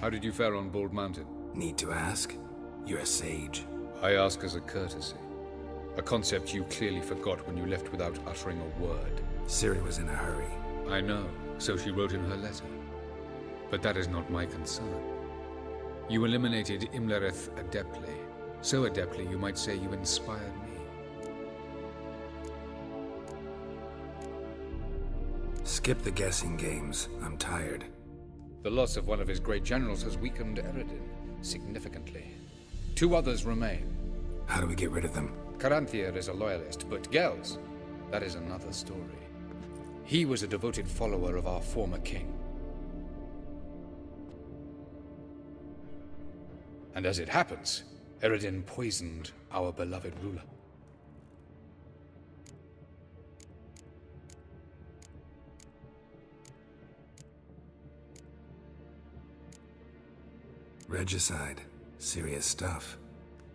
How did you fare on Bald Mountain? Need to ask? You're a sage. I ask as a courtesy. A concept you clearly forgot when you left without uttering a word. Ciri was in a hurry. I know, so she wrote in her letter. But that is not my concern. You eliminated Imlerith adeptly. So adeptly, you might say you inspired me. Skip the guessing games. I'm tired. The loss of one of his great generals has weakened Eredin significantly. 2 others remain. How do we get rid of them? Caranthier is a loyalist, but Gels, that is another story. He was a devoted follower of our former king. And as it happens, Eredin poisoned our beloved ruler. Regicide. Serious stuff.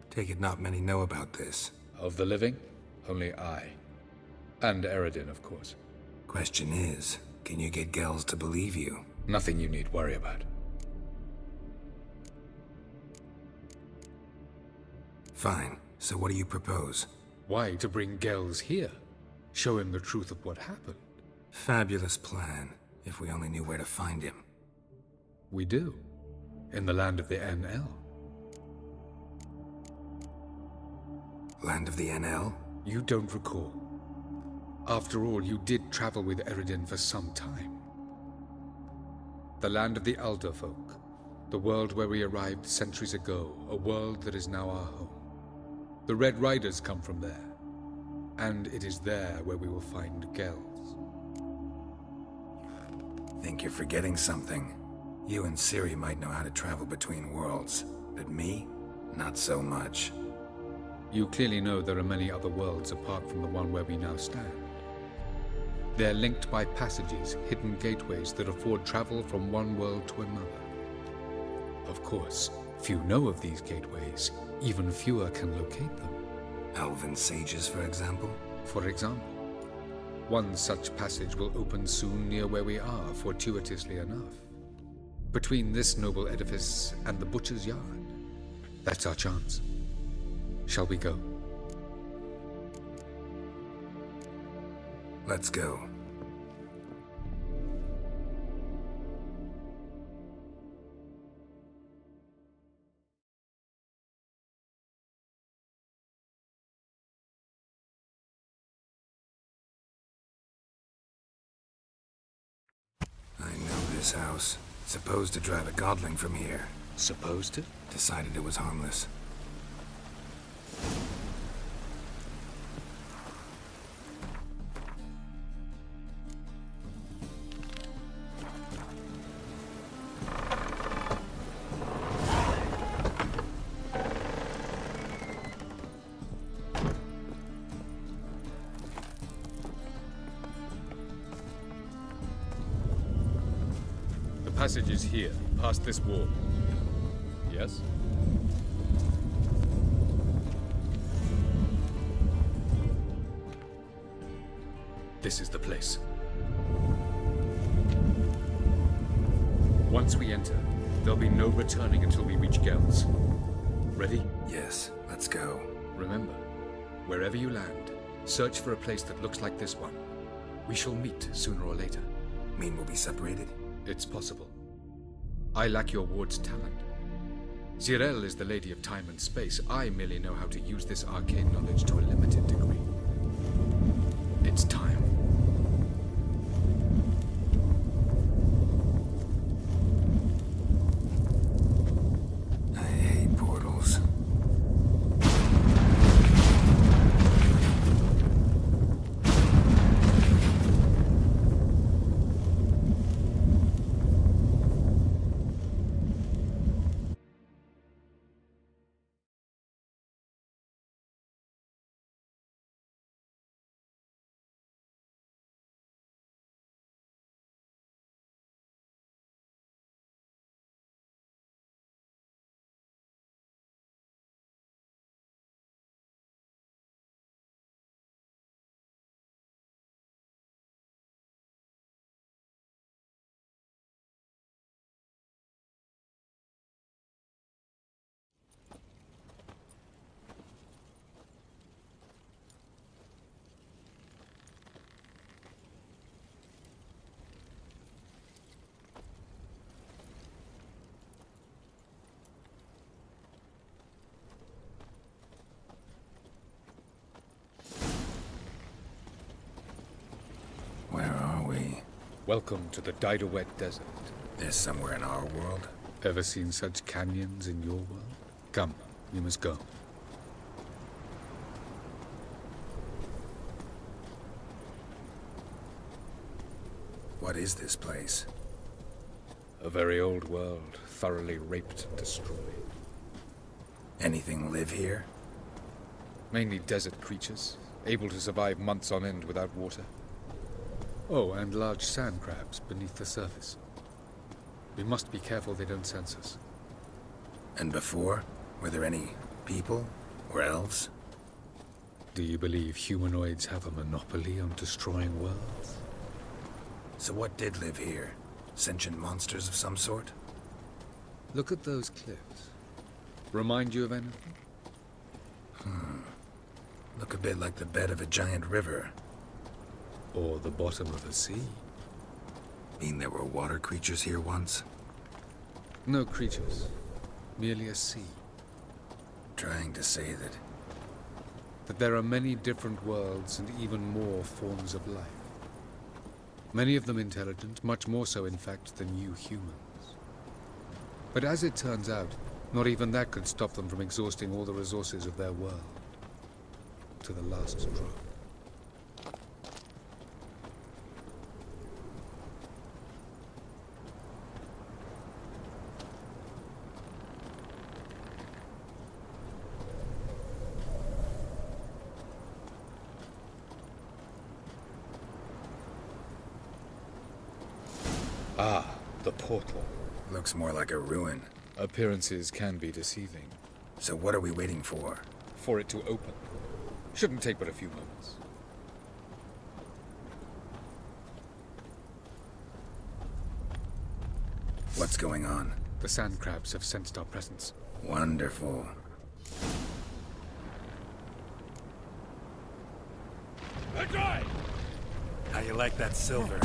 Take it not many know about this. Of the living, only I. And Eredin, of course. Question is, can you get Gels to believe you? Nothing you need worry about. Fine. So what do you propose? Why to bring Gels here? Show him the truth of what happened. Fabulous plan, if we only knew where to find him. We do. In the land of the NL. Land of the NL? You don't recall. After all, you did travel with Eredin for some time. The land of the Alder folk. The world where we arrived centuries ago. A world that is now our home. The Red Riders come from there. And it is there where we will find Gels. Think you're forgetting something. You and Ciri might know how to travel between worlds, but me? Not so much. You clearly know there are many other worlds apart from the one where we now stand. They're linked by passages, hidden gateways that afford travel from one world to another. Of course, few know of these gateways, even fewer can locate them. Elven sages, for example? For example. One such passage will open soon near where we are, fortuitously enough. Between this noble edifice and the butcher's yard. That's our chance. Shall we go? Let's go. I know this house. Supposed to drive a godling from here. Supposed to? Decided it was harmless. The passage is here, past this wall. Yes? This is the place. Once we enter, there'll be no returning until we reach Gels. Ready? Yes, let's go. Remember, wherever you land, search for a place that looks like this one. We shall meet sooner or later. Mean we'll be separated? It's possible. I lack your ward's talent. Zirel is the lady of time and space. I merely know how to use this arcane knowledge to a limited degree. It's time. Welcome to the Diderwet Desert. This somewhere in our world? Ever seen such canyons in your world? Come, you must go. What is this place? A very old world, thoroughly raped and destroyed. Anything live here? Mainly desert creatures, able to survive months on end without water. Oh, and large sand crabs beneath the surface. We must be careful they don't sense us. And before? Were there any people? Or elves? Do you believe humanoids have a monopoly on destroying worlds? So what did live here? Sentient monsters of some sort? Look at those cliffs. Remind you of anything? Look a bit like the bed of a giant river. Or the bottom of a sea? Mean there were water creatures here once? No creatures. Merely a sea. Trying to say that... That there are many different worlds and even more forms of life. Many of them intelligent, much more so in fact than you humans. But as it turns out, not even that could stop them from exhausting all the resources of their world. To the last drop. Ah, the portal. Looks more like a ruin. Appearances can be deceiving. So what are we waiting for? For it to open. Shouldn't take but a few moments. What's going on? The sand crabs have sensed our presence. Wonderful. How you like that silver?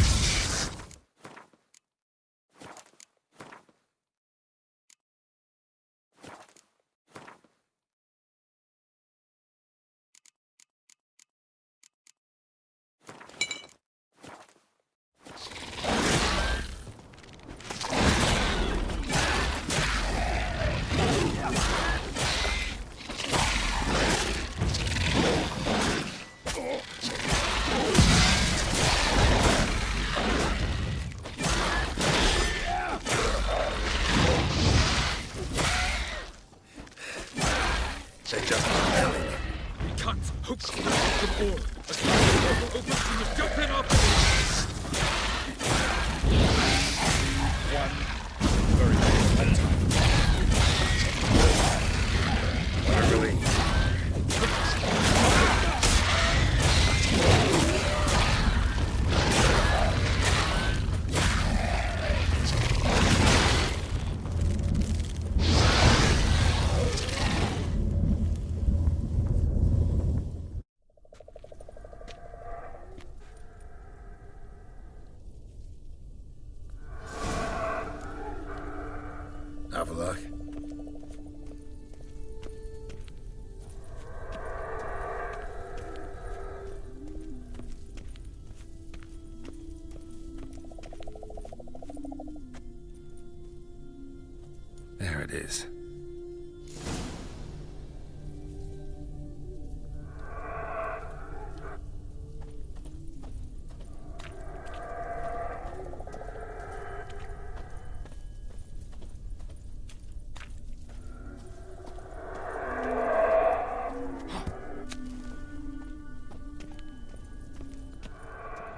Have a look. There it is.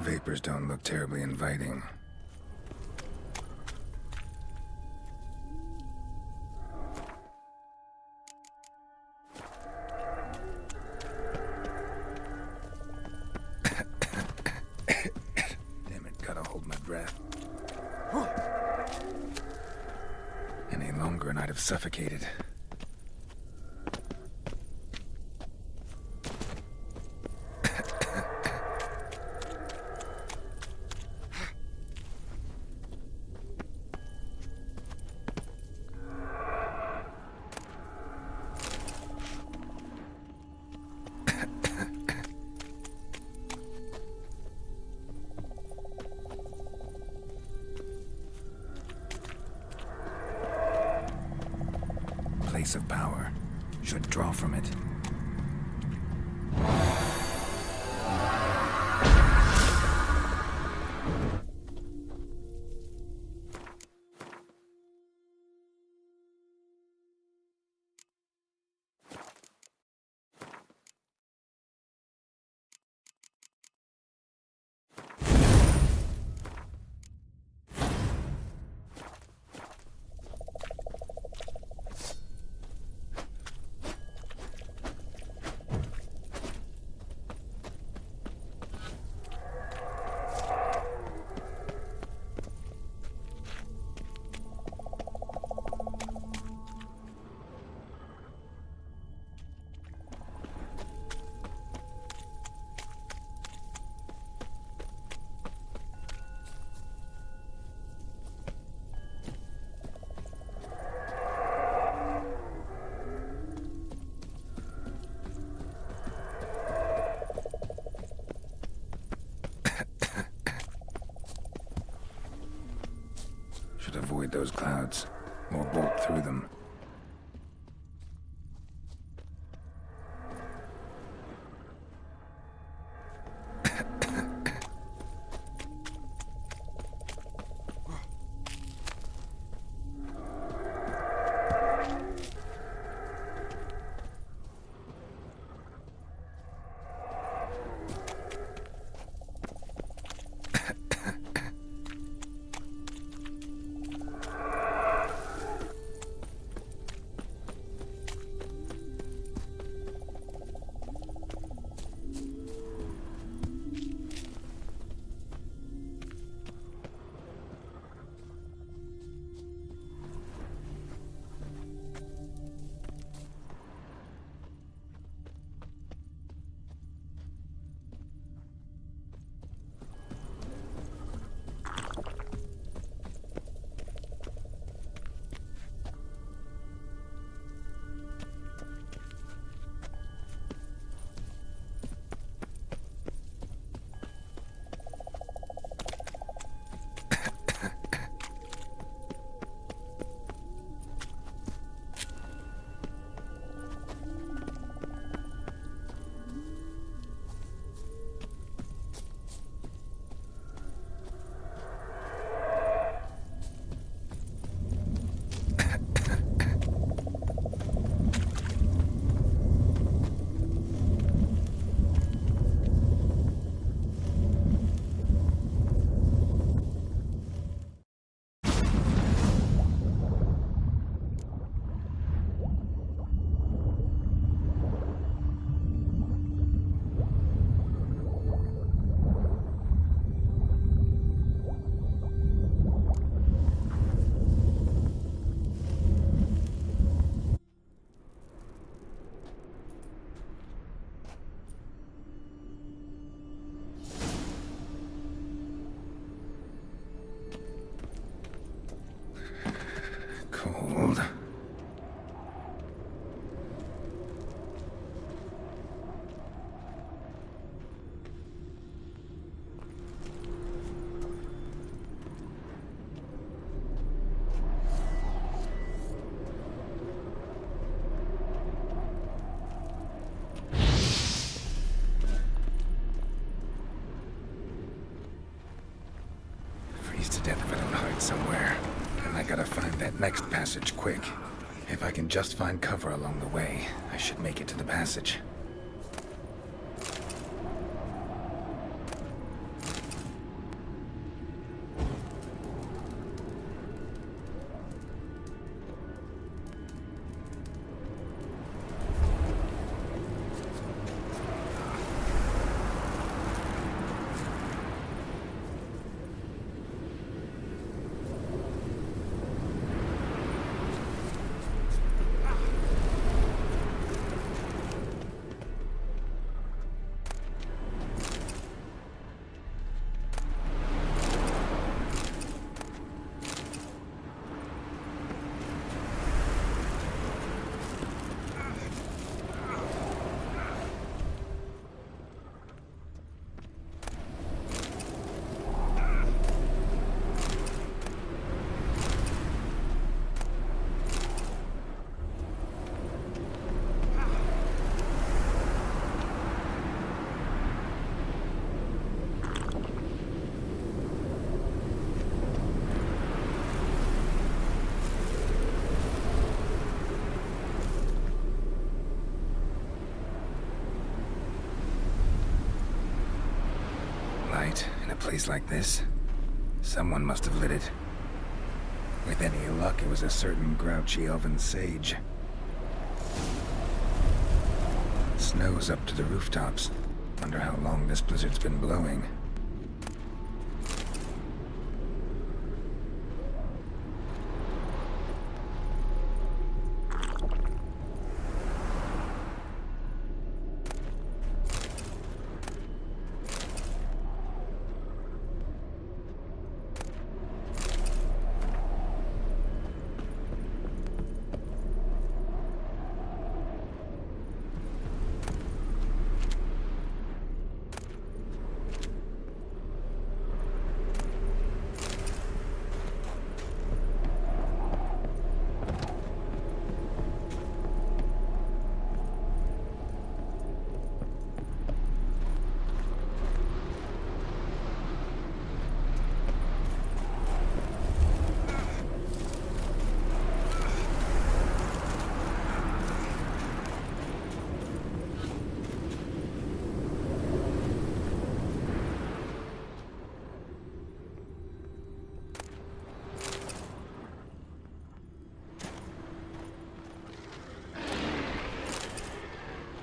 Vapors don't look terribly inviting. Damn it, gotta hold my breath. Any longer and I'd have suffocated. place of power. Should draw from it. Should avoid those clouds, or bolt through them. Cold. Freeze to death if I don't hide somewhere. And I gotta find that next passage quick. If I can just find cover along the way, I should make it to the passage. place like this. Someone must have lit it. With any luck, it was a certain grouchy elven sage. Snow's up to the rooftops. Wonder how long this blizzard's been blowing.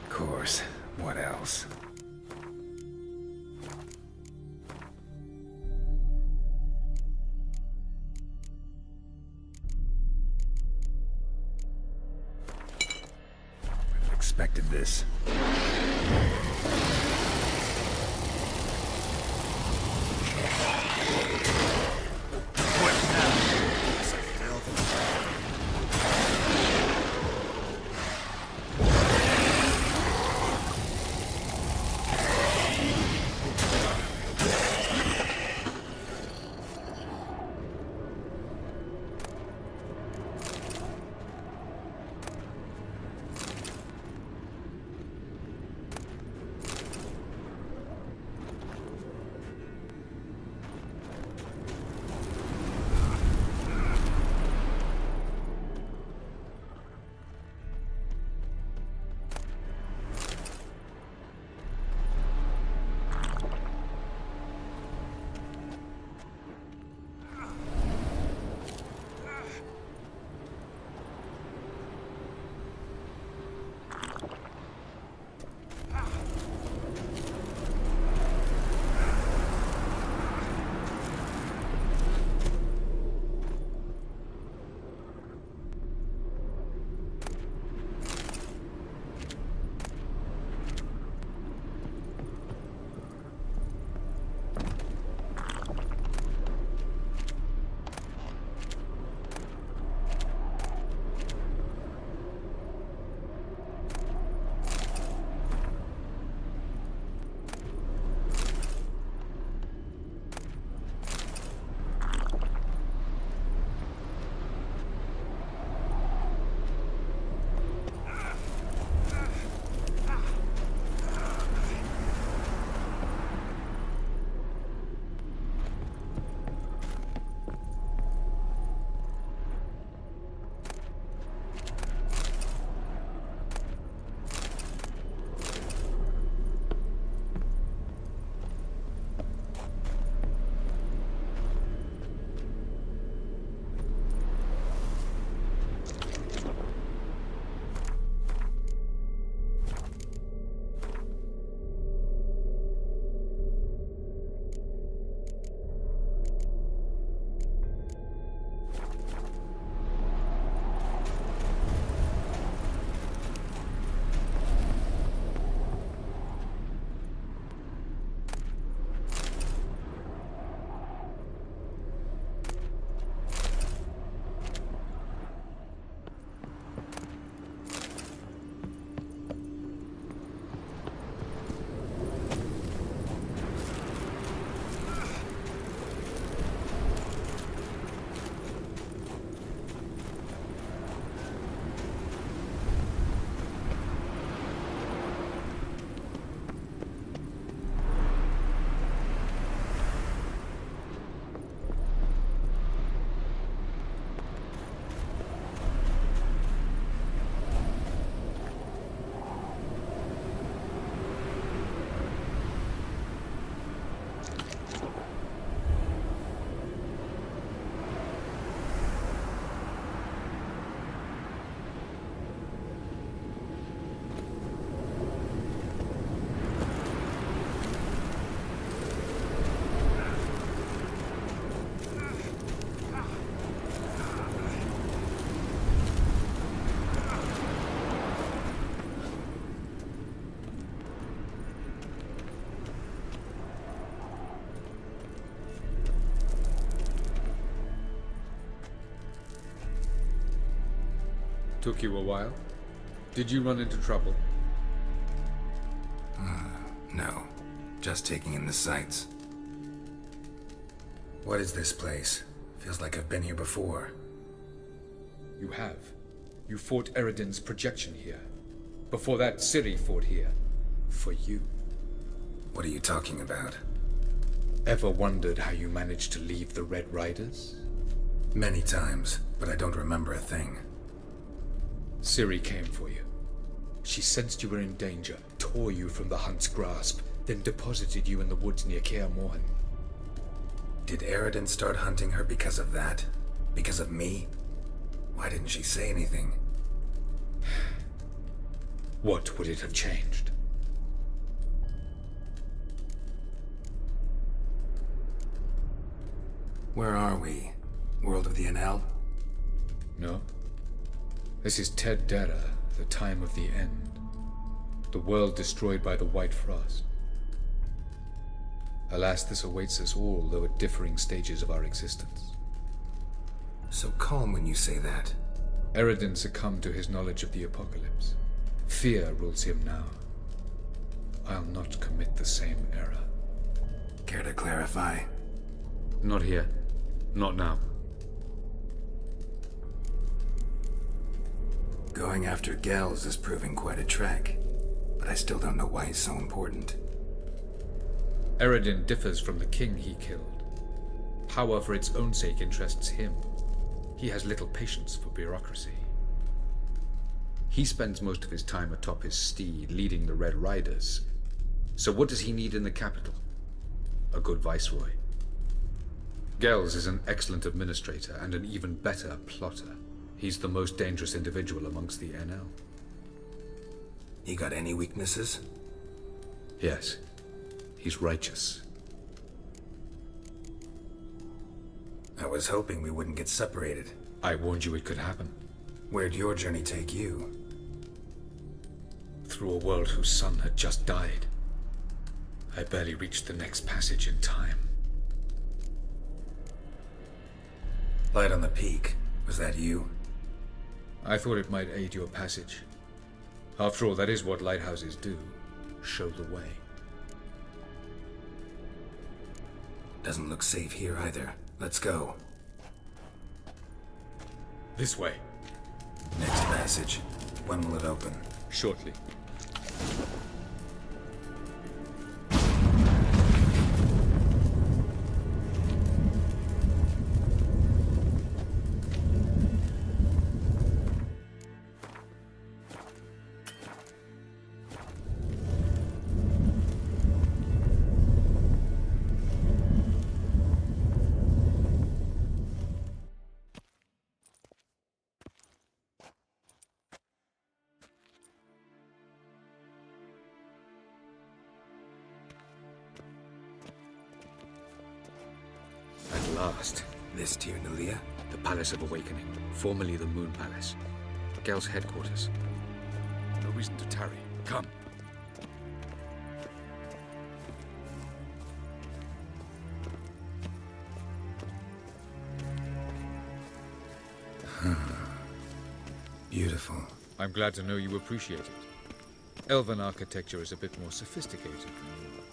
Course. What else? I've expected this. Took you a while? Did you run into trouble? No. Just taking in the sights. What is this place? Feels like I've been here before. You have. You fought Eridan's projection here. Before that, Ciri fought here. For you. What are you talking about? Ever wondered how you managed to leave the Red Riders? Many times, but I don't remember a thing. Ciri came for you. She sensed you were in danger, tore you from the Hunt's grasp, then deposited you in the woods near Kaer Morhen. Did Eridan start hunting her because of that? Because of me? Why didn't she say anything? What would it have changed? Where are we? World of the NL? No. This is Ted Dara, the time of the end. The world destroyed by the White Frost. Alas, this awaits us all, though at differing stages of our existence. So calm when you say that. Eridan succumbed to his knowledge of the apocalypse. Fear rules him now. I'll not commit the same error. Care to clarify? Not here. Not now. Going after Gels is proving quite a trek, but I still don't know why he's so important. Eridan differs from the king he killed. Power for its own sake interests him. He has little patience for bureaucracy. He spends most of his time atop his steed, leading the Red Riders. So what does he need in the capital? A good viceroy. Gels is an excellent administrator and an even better plotter. He's the most dangerous individual amongst the NL. You got any weaknesses? Yes. He's righteous. I was hoping we wouldn't get separated. I warned you it could happen. Where'd your journey take you? Through a world whose son had just died. I barely reached the next passage in time. Light on the peak. Was that you? I thought it might aid your passage. After all, that is what lighthouses do. Show the way. Doesn't look safe here either. Let's go. This way. Next passage. When will it open? Shortly. Last. This Tyr Nalia? The Palace of Awakening, formerly the Moon Palace. Gel's headquarters. No reason to tarry. Come. Beautiful. I'm glad to know you appreciate it. Elven architecture is a bit more sophisticated than yours.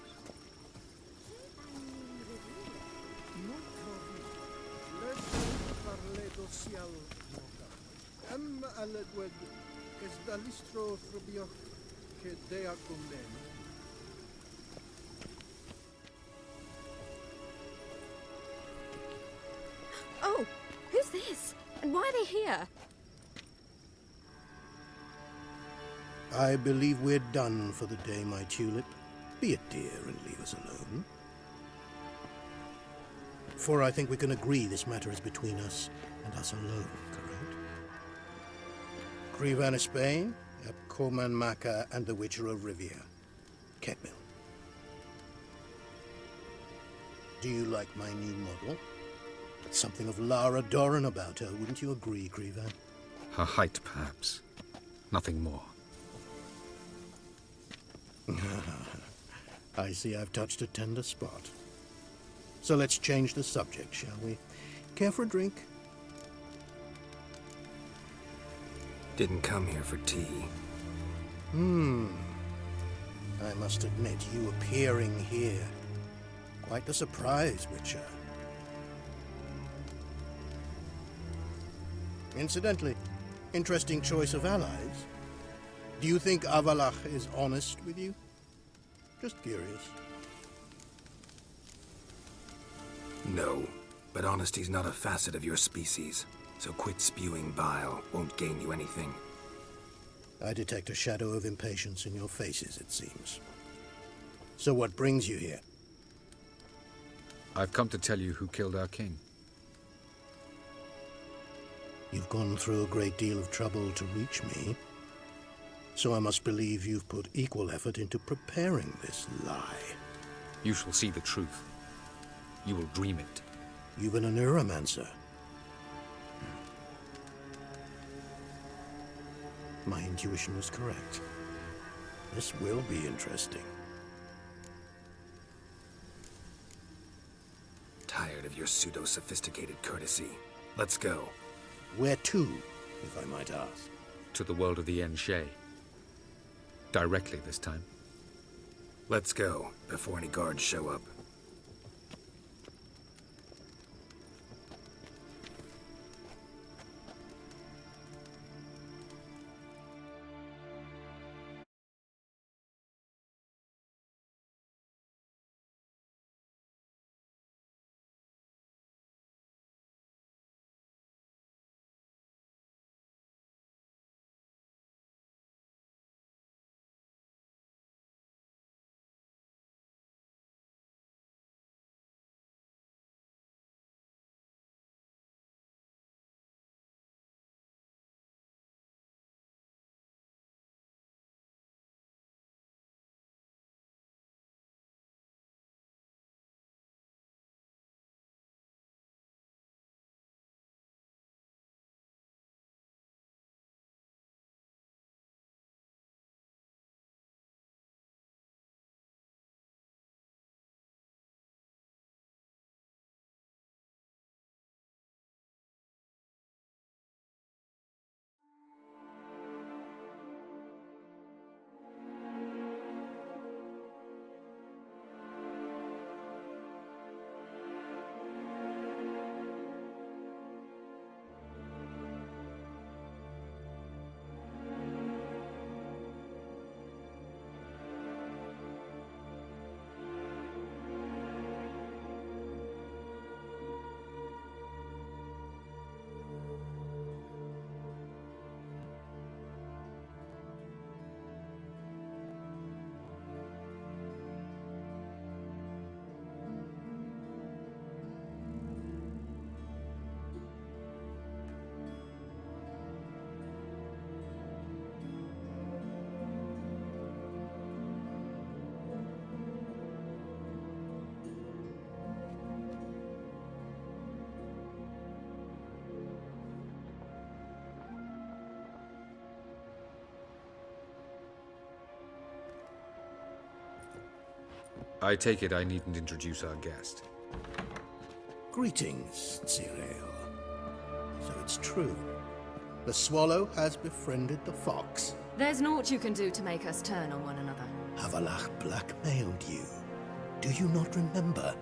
Oh, who's this? And why are they here? I believe we're done for the day, my tulip. Be a dear and leave us alone. For I think we can agree this matter is between us and us alone, correct? Krivan of Spain, Koman Maka, and the Witcher of Rivia. Ketmil. Do you like my new model? Something of Lara Doran about her, wouldn't you agree, Krivan? Her height, perhaps. Nothing more. I see I've touched a tender spot. So let's change the subject, shall we? Care for a drink? Didn't come here for tea. I must admit, you appearing here. Quite the surprise, Witcher. Incidentally, interesting choice of allies. Do you think Avalach is honest with you? Just curious. No, but honesty's not a facet of your species. So quit spewing bile, won't gain you anything. I detect a shadow of impatience in your faces, it seems. So what brings you here? I've come to tell you who killed our king. You've gone through a great deal of trouble to reach me, so I must believe you've put equal effort into preparing this lie. You shall see the truth. You will dream it. You've been a neuromancer. My intuition was correct. This will be interesting. Tired of your pseudo-sophisticated courtesy. Let's go. Where to, if I might ask? To the world of the Enshe. Directly this time. Let's go, before any guards show up. I take it I needn't introduce our guest. Greetings, Ciri. So it's true. The swallow has befriended the fox. There's naught you can do to make us turn on one another. Avalach blackmailed you. Do you not remember?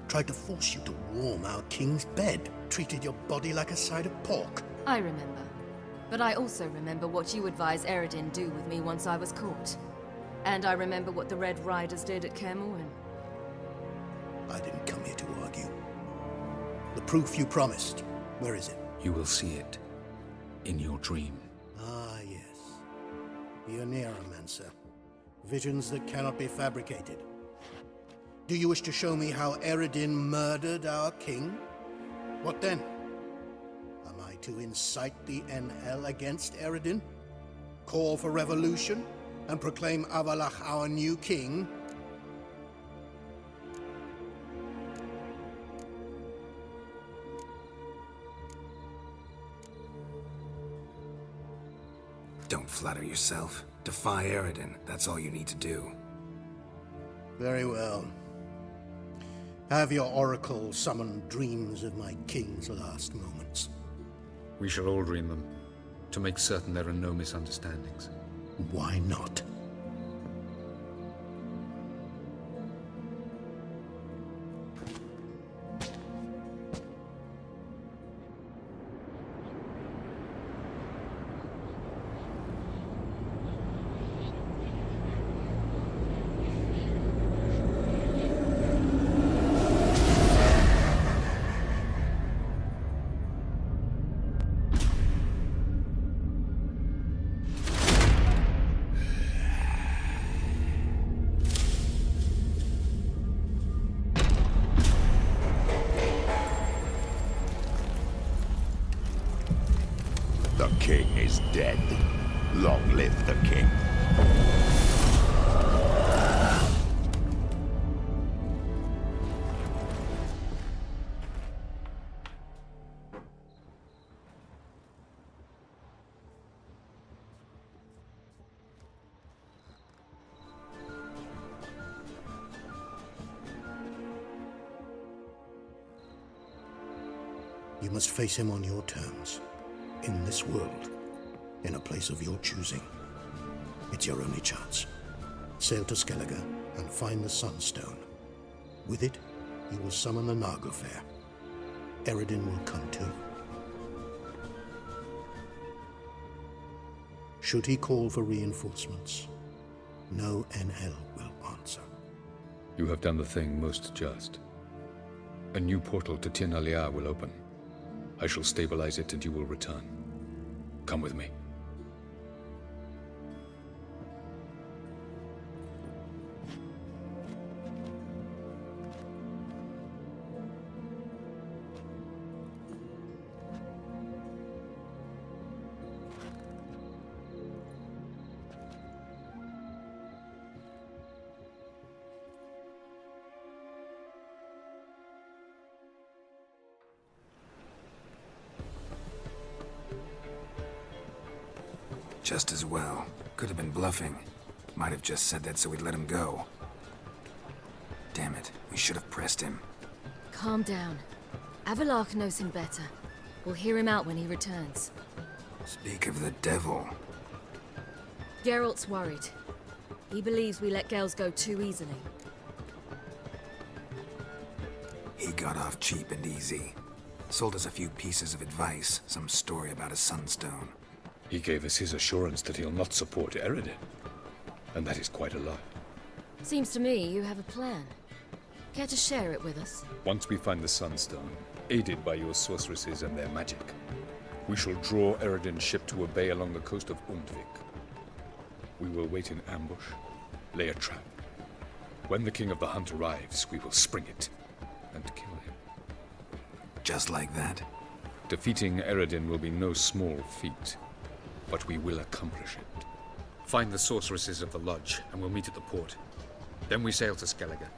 Tried to force you to warm our king's bed. Treated your body like a side of pork. I remember. But I also remember what you advised Eredin do with me once I was caught. And I remember what the Red Riders did at Kaer Morhen. I didn't come here to argue. The proof you promised, where is it? You will see it. In your dream. Ah, yes. The Neuromancer. Visions that cannot be fabricated. Do you wish to show me how Eredin murdered our king? What then? Am I to incite the NL against Eredin? Call for revolution? And proclaim Avalach our new king? Don't flatter yourself. Defy Eredin, that's all you need to do. Very well. Have your oracle summon dreams of my king's last moments. We shall all dream them. to make certain there are no misunderstandings. Why not? The king is dead. Long live the king. You must face him on your terms. In this world, in a place of your choosing. It's your only chance. Sail to Skellige and find the Sunstone. With it, you will summon the Naglfar. Eredin will come too. Should he call for reinforcements, no NL will answer. You have done the thing most just. A new portal to Tir na Liar will open. I shall stabilize it and you will return. Come with me. Just as well. Could have been bluffing. Might have just said that so we'd let him go. Damn it, we should have pressed him. Calm down. Avalark knows him better. We'll hear him out when he returns. Speak of the devil. Geralt's worried. He believes we let girls go too easily. He got off cheap and easy. Sold us a few pieces of advice, some story about a sunstone. He gave us his assurance that he'll not support Eredin. And that is quite a lot. Seems to me you have a plan. Care to share it with us? Once we find the Sunstone, aided by your sorceresses and their magic, we shall draw Eredin's ship to a bay along the coast of Undvik. We will wait in ambush, lay a trap. When the King of the Hunt arrives, we will spring it and kill him. Just like that? Defeating Eredin will be no small feat, but we will accomplish it. Find the sorceresses of the Lodge, and we'll meet at the port. Then we sail to Skellige.